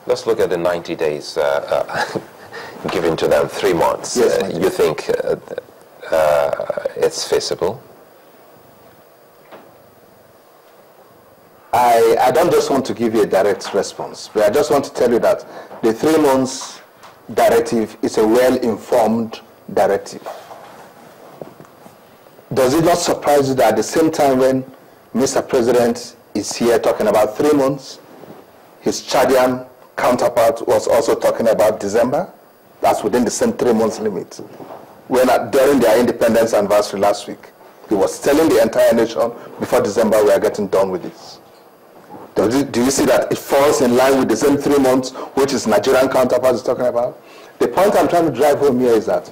Let's look at the 90 days given to them, 3 months. Yes, you think it's feasible? I don't just want to give you a direct response, but I just want to tell you that the 3 months directive is a well-informed directive. Does it not surprise you that at the same time when Mr. President is here talking about 3 months, his Chadian counterpart was also talking about December? That's within the same 3 months limit. When during their independence anniversary last week, he was telling the entire nation before December we are getting done with this. Do you see that it falls in line with the same 3 months which his Nigerian counterpart is talking about? The point I'm trying to drive home here is that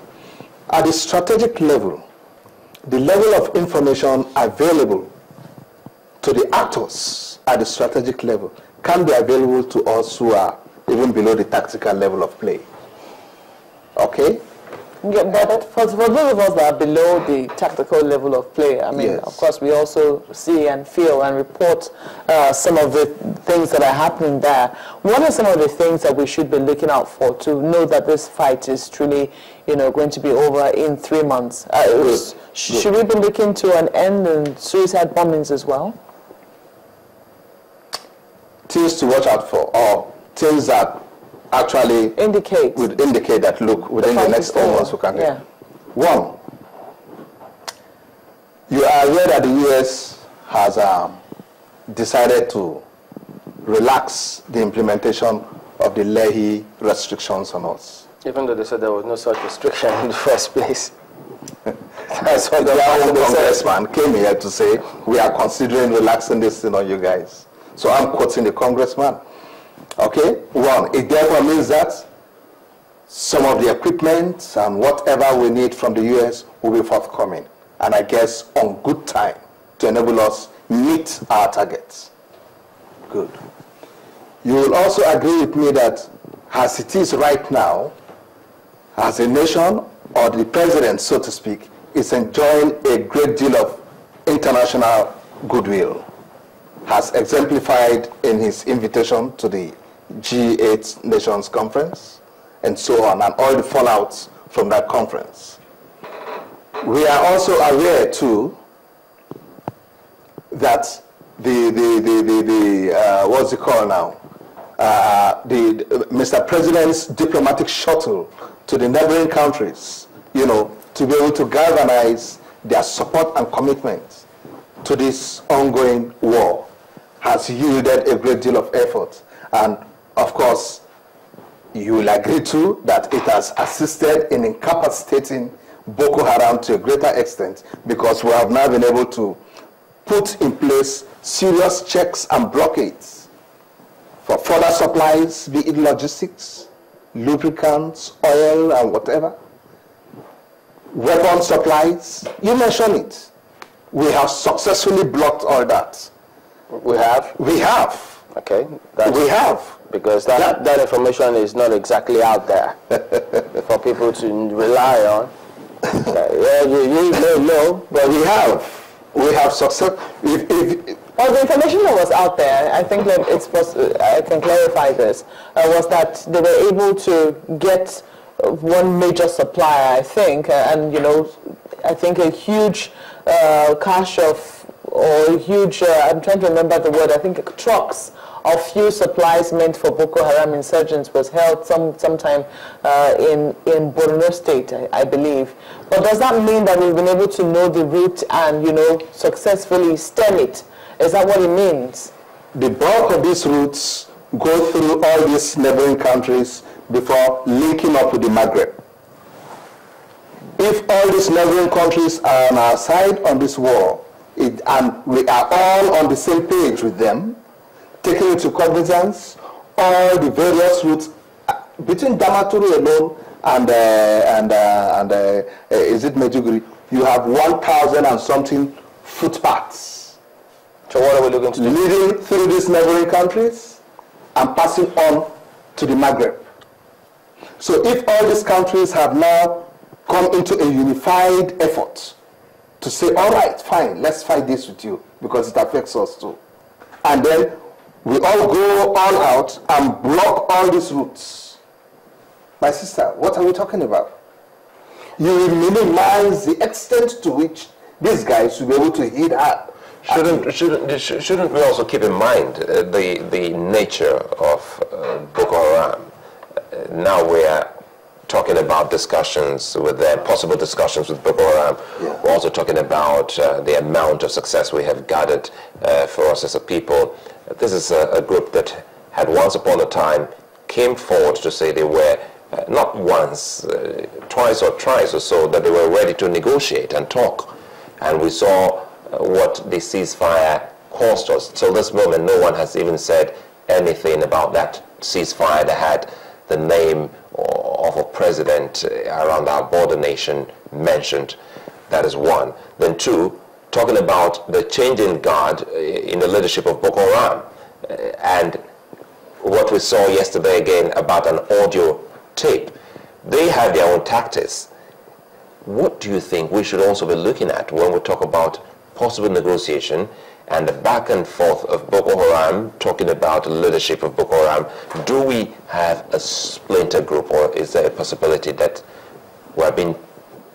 at the strategic level, the level of information available to the actors at the strategic level can be available to us who are even below the tactical level of play. Okay? Yeah, but for those of us that are below the tactical level of play, I mean, yes, of course, we also see and feel and report some of the things that are happening there. What are some of the things that we should be looking out for to know that this fight is truly, you know, going to be over in 3 months? Should we be looking to an end in suicide bombings as well? Things to watch out for, or things that actually would indicate that, look, within the next 4 months we can get. Yeah. One, you are aware that the U.S. has decided to relax the implementation of the Leahy restrictions on us. Even though they said there was no such restriction in the first place. That's what the congressman came here to say, we are considering relaxing this thing on you guys. So I'm quoting the congressman. Okay, one, it therefore means that some of the equipment and whatever we need from the U.S. will be forthcoming, and I guess on good time to enable us meet our targets. Good. You will also agree with me that as it is right now, as a nation, or the president, so to speak, is enjoying a great deal of international goodwill, has exemplified in his invitation to the G8 Nations Conference, and so on, and all the fallouts from that conference. We are also aware, too, that what's it called now? Mr. President's diplomatic shuttle to the neighboring countries, you know, to be able to galvanize their support and commitment to this ongoing war has yielded a great deal of effort. And of course, you will agree too that it has assisted in incapacitating Boko Haram to a greater extent, because we have now been able to put in place serious checks and blockades for further supplies, be it logistics, lubricants, oil, and whatever. Weapon supplies, you mentioned it. We have successfully blocked all that. We have? We have. Okay. We have. Because that information is not exactly out there for people to rely on. Yeah, you may know, but we have. We have success. Well, the information that was out there, I think that I can clarify this, was that they were able to get one major supplier, I think, and, you know, I think a huge cache of, or huge, I'm trying to remember the word, I think trucks of few supplies meant for Boko Haram insurgents was held sometime in Borno State, I believe. But does that mean that we've been able to know the route and, you know, successfully stem it? Is that what it means? The bulk of these routes go through all these neighboring countries before linking up with the Maghreb. If all these neighboring countries are on our side on this war, and we are all on the same page with them, taking into cognizance all the various routes between Damaturu alone and is it Medjugorje, you have 1,000 and something footpaths. So what are we looking to do? Leading through these neighboring countries and passing on to the Maghreb. So if all these countries have now come into a unified effort to say, all right, fine, let's fight this with you because it affects us too. And then we all go all out and block all these routes. My sister, what are we talking about? You will minimize the extent to which these guys will be able to hit her. Shouldn't we also keep in mind the nature of Boko Haram? Now we are talking about discussions with possible discussions with Boko Haram. Yeah. We're also talking about the amount of success we have gathered for us as a people. This is a group that had once upon a time came forward to say they were not once, twice or thrice or so, that they were ready to negotiate and talk. And we saw what the ceasefire cost us. Till this moment, no one has even said anything about that ceasefire that had the name of a president around our border nation mentioned. That is one. Then two, talking about the change in guard in the leadership of Boko Haram. And what we saw yesterday again about an audio tape. They had their own tactics. What do you think we should also be looking at when we talk about possible negotiation and the back and forth of Boko Haram, talking about the leadership of Boko Haram? Do we have a splinter group, or is there a possibility that we're being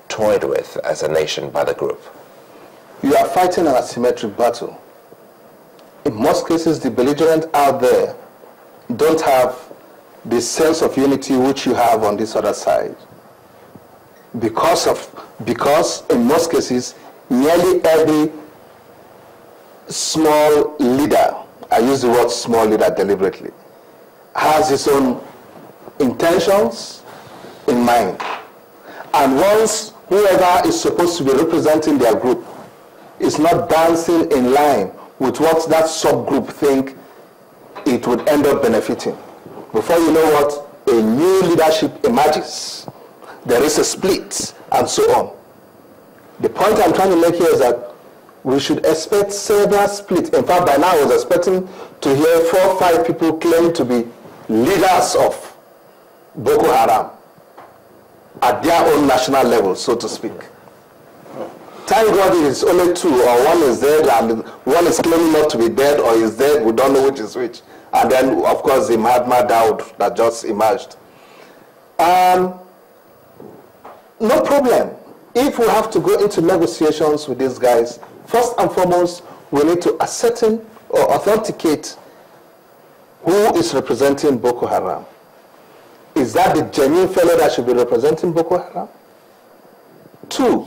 toyed with as a nation by the group? You are fighting an asymmetric battle. In most cases, the belligerents out there don't have the sense of unity which you have on this other side. Because in most cases, nearly every small leader, I use the word small leader deliberately, has his own intentions in mind. And once whoever is supposed to be representing their group is not dancing in line with what that subgroup think it would end up benefiting, before you know what, a new leadership emerges. There is a split, and so on. The point I'm trying to make here is that we should expect several splits. In fact, by now I was expecting to hear 4 or 5 people claim to be leaders of Boko Haram at their own national level, so to speak. Thank God it is only 2, or one is dead and one is claiming not to be dead, or is dead, we don't know which is which. And then, of course, the Mahatma Daud that just emerged. No problem. If we have to go into negotiations with these guys, first and foremost, we need to ascertain or authenticate who is representing Boko Haram. Is that the genuine fellow that should be representing Boko Haram? 2,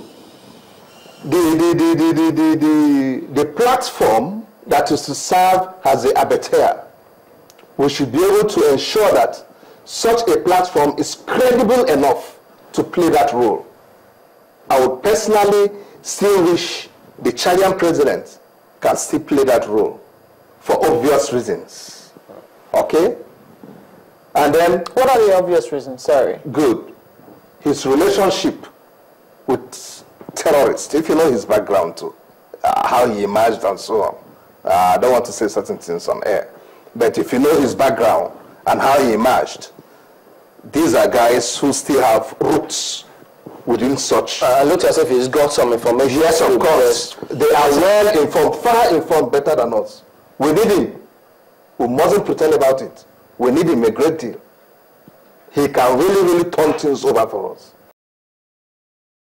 the platform that is to serve as the arbiter. We should be able to ensure that such a platform is credible enough to play that role. I would personally still wish the Chadian president can still play that role for obvious reasons. Okay? And then... What are the obvious reasons? Sorry. Good. His relationship with terrorists, if you know his background too, how he emerged and so on. I don't want to say certain things on air. But if you know his background and how he emerged, these are guys who still have roots within such. Looks as if he's got some information. Yes, of course. They are well informed, far informed, better than us. We need him. We mustn't pretend about it. We need him a great deal. He can really, really turn things over for us.